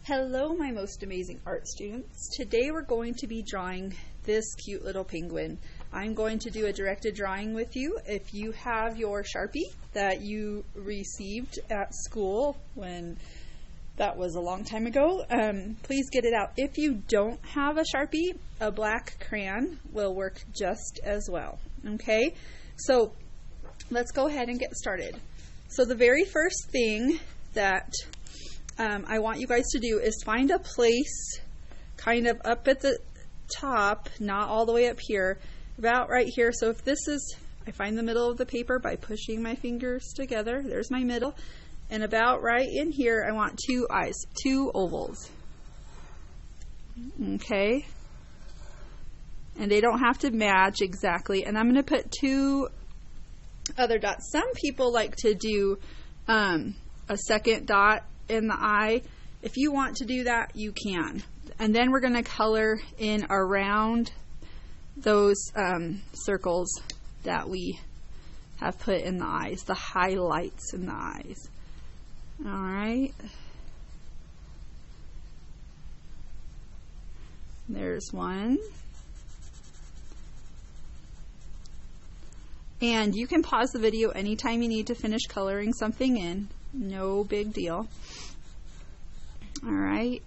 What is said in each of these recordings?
Hello, my most amazing art students. Today we're going to be drawing this cute little penguin. I'm going to do a directed drawing with you. If you have your Sharpie that you received at school when that was a long time ago, please get it out. If you don't have a Sharpie, a black crayon will work just as well. Okay, so let's go ahead and get started. So the very first thing that I want you guys to do is find a place kind of up at the top, not all the way up here, about right here. So if this is, I find the middle of the paper by pushing my fingers together. There's my middle. And about right in here, I want two eyes, two ovals. Okay. And they don't have to match exactly. And I'm going to put two other dots. Some people like to do a second dot in the eye. If you want to do that, you can. And then we're going to color in around those circles that we have put in the eyes, the highlights in the eyes. All right. There's one. And you can pause the video anytime you need to finish coloring something in. No big deal. All right.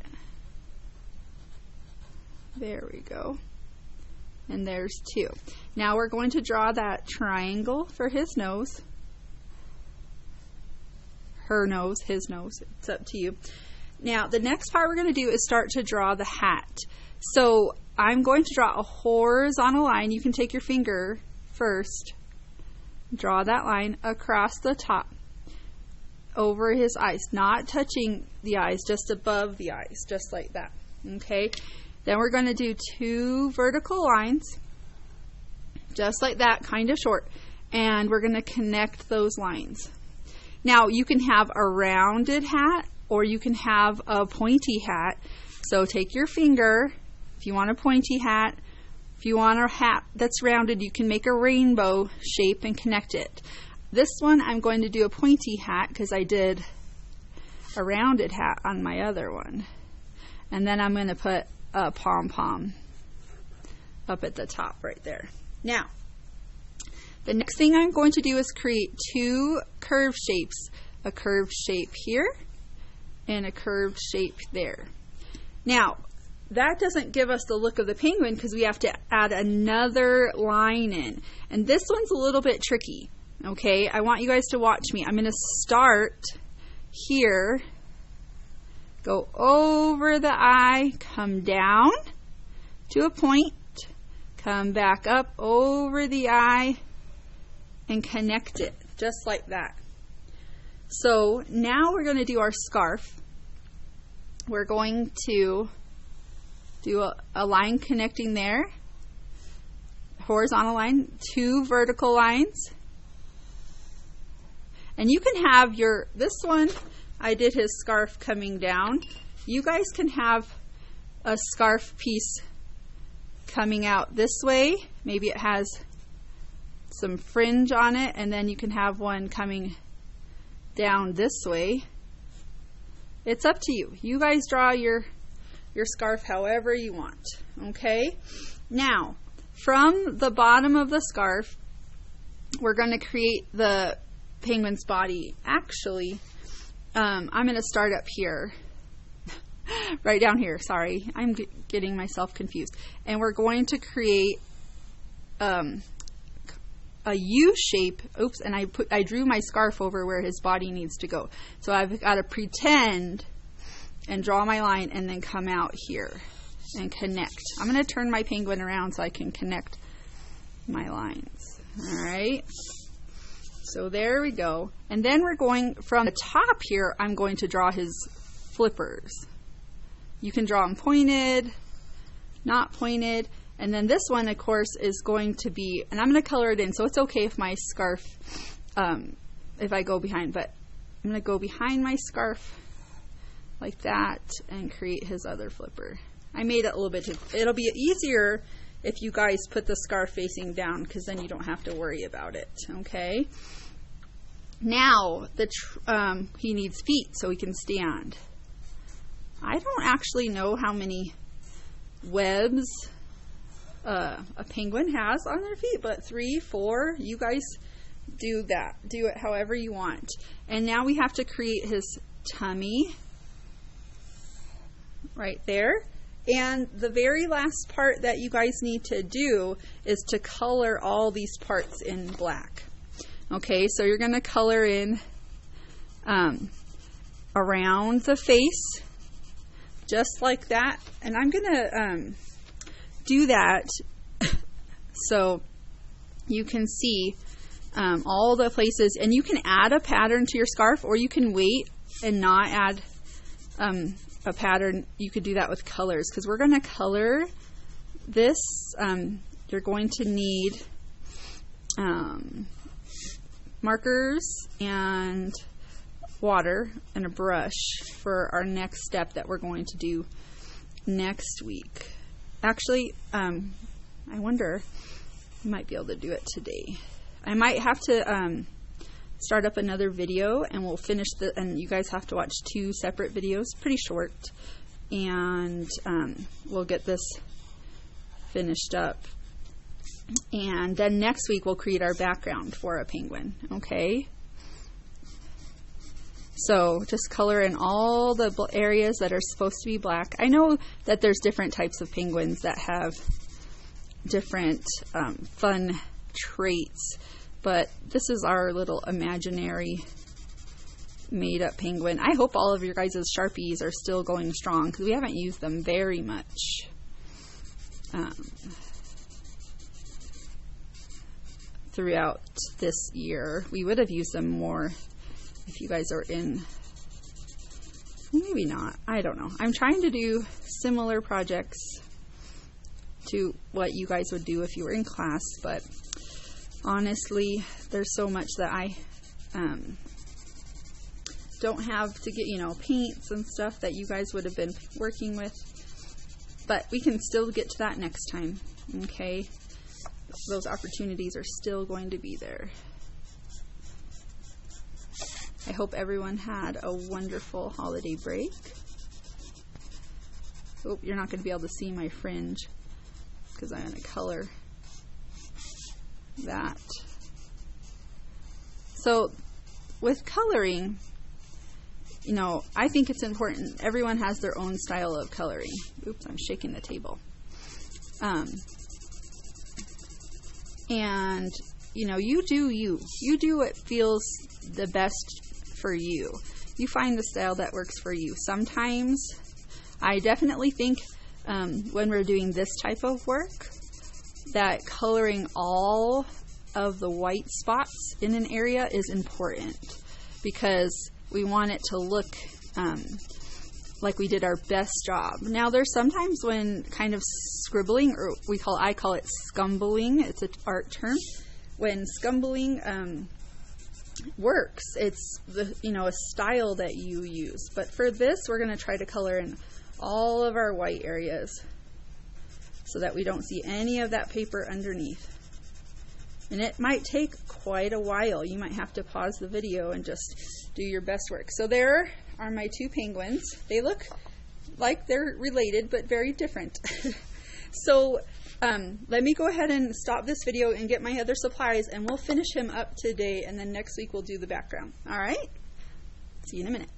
There we go. And there's two. Now we're going to draw that triangle for his nose. Her nose, his nose. It's up to you. Now the next part we're going to do is start to draw the hat. So I'm going to draw a horizontal line. You can take your finger first. Draw that line across the top over his eyes, not touching the eyes, just above the eyes, just like that. Okay, then we're going to do two vertical lines just like that, kind of short, and we're going to connect those lines. Now you can have a rounded hat or you can have a pointy hat. So take your finger if you want a pointy hat. If you want a hat that's rounded, you can make a rainbow shape and connect it. This one I'm going to do a pointy hat because I did a rounded hat on my other one. And then I'm going to put a pom-pom up at the top right there. Now, the next thing I'm going to do is create two curved shapes. A curved shape here and a curved shape there. Now, that doesn't give us the look of the penguin because we have to add another line in. And this one's a little bit tricky. Okay, I want you guys to watch me. I'm going to start here, go over the eye, come down to a point, come back up over the eye, and connect it just like that. So now we're going to do our scarf. We're going to do a line connecting there, horizontal line, two vertical lines. And you can have this one, I did his scarf coming down. You guys can have a scarf piece coming out this way. Maybe it has some fringe on it, and then you can have one coming down this way. It's up to you. You guys draw your scarf however you want. Okay? Now, from the bottom of the scarf, we're going to create the penguin's body. Actually, I'm going to start up here, right down here. Sorry, I'm getting myself confused. And we're going to create a U shape. Oops, and I drew my scarf over where his body needs to go. So I've got to pretend and draw my line and then come out here and connect. I'm going to turn my penguin around so I can connect my lines. All right. So there we go. And then we're going from the top here, I'm going to draw his flippers. You can draw them pointed, not pointed. And then this one, of course, is going to be, and I'm going to color it in, so it's okay if my scarf, if I go behind, but I'm going to go behind my scarf like that and create his other flipper. I made it a little bit, it'll be easier if you guys put the scarf facing down because then you don't have to worry about it, okay? Now, he needs feet so he can stand. I don't actually know how many webs a penguin has on their feet, but 3, 4, you guys do that. Do it however you want. And now we have to create his tummy right there. And the very last part that you guys need to do is to color all these parts in black. Okay, so you're going to color in around the face, just like that. And I'm going to do that so you can see all the places. And you can add a pattern to your scarf, or you can wait and not add a pattern. You could do that with colors, because we're going to color this. You're going to need markers and water and a brush for our next step that we're going to do next week. Actually, I wonder, I might be able to do it today. I might have to start up another video, and we'll finish and you guys have to watch 2 separate videos, pretty short, and we'll get this finished up. And then next week we'll create our background for a penguin, okay? So just color in all the areas that are supposed to be black. I know that there's different types of penguins that have different fun traits, but this is our little imaginary made-up penguin. I hope all of your guys' Sharpies are still going strong, because we haven't used them very much. Throughout this year. We would have used them more if you guys are in. Maybe not. I don't know. I'm trying to do similar projects to what you guys would do if you were in class, but honestly, there's so much that I don't have to get, paints and stuff that you guys would have been working with. But we can still get to that next time, okay? Those opportunities are still going to be there. I hope everyone had a wonderful holiday break. Oh, you're not going to be able to see my fringe because I'm going to color that. So with coloring, I think it's important. Everyone has their own style of coloring. Oops, I'm shaking the table. And, you do you. You do what feels the best for you. You find the style that works for you. Sometimes, I definitely think when we're doing this type of work, that coloring all of the white spots in an area is important, because we want it to look like we did our best job. Now, there's sometimes when kind of scribbling, or I call it scumbling. It's an art term. When scumbling works, it's a style that you use. But for this, we're going to try to color in all of our white areas so that we don't see any of that paper underneath. And it might take quite a while. You might have to pause the video and just do your best work. So there are my 2 penguins. They look like they're related, but very different. So let me go ahead and stop this video and get my other supplies, and we'll finish him up today, and then next week we'll do the background. All right? See you in a minute.